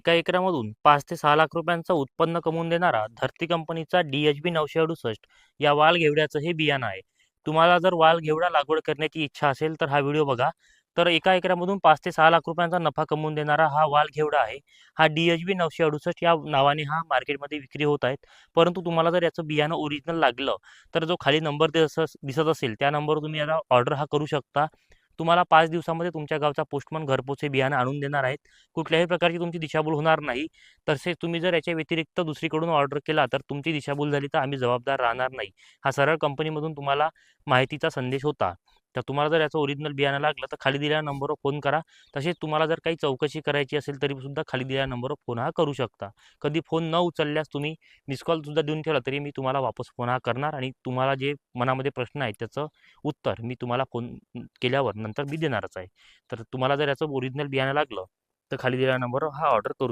एका एकरामधून 5 ते 6 लाख रुपयांचं उत्पन्न कमवून देणारा धरती कंपनीचा DHB 968 या वाल घेवड्याचं हे बियाणं आहे. तुम्हाला जर वाल घेवडा लागवड करण्याची इच्छा असेल तर हा व्हिडिओ बघा. तर एका एकरामधून 5 ते 6 लाख रुपयांचा नफा कमवून देणारा हा वाल घेवडा आहे. हा DHB 968 या नावाने हा मार्केटमध्ये विक्री होत आहेत. परंतु तुम्हाला जर याचं बियाणं ओरिजिनल लागलं तर जो खाली नंबर दिसत असेल त्या नंबरवर तुम्ही याला ऑर्डर हा करू शकता. तुम्हाला 5 दिवसामध्ये तुमच्या गावचा पोस्टमन घरपोच हे बियाणं आणून देणार आहेत. कुठल्याही प्रकारची तुमची दिशाभूल होणार नाही. तसेच तुम्ही जर याच्या व्यतिरिक्त दुसरीकडून ऑर्डर केला तर तुमची दिशाभूल झाली तर आम्ही जबाबदार राहणार नाही. हा सरळ कंपनीमधून तुम्हाला माहितीचा संदेश होता. तर तुम्हाला जर याचं ओरिजिनल बियाणं लागलं तर खाली दिलेल्या नंबरवर फोन करा. तसेच तुम्हाला जर काही चौकशी करायची असेल तरी सुद्धा खाली दिलेल्या नंबरवर फोन हा करू शकता. कधी फोन न उचलल्यास तुम्ही मिस कॉल सुद्धा देऊन ठेवला तरी मी तुम्हाला वापस फोन हा करणार आणि तुम्हाला जे मनामध्ये प्रश्न आहेत त्याचं उत्तर मी तुम्हाला फोन केल्यावर नंतर मी देणारच आहे. तर तुम्हाला जर याचं ओरिजिनल बियाणं लागलं तर खाली दिलेल्या नंबरवर हा ऑर्डर करू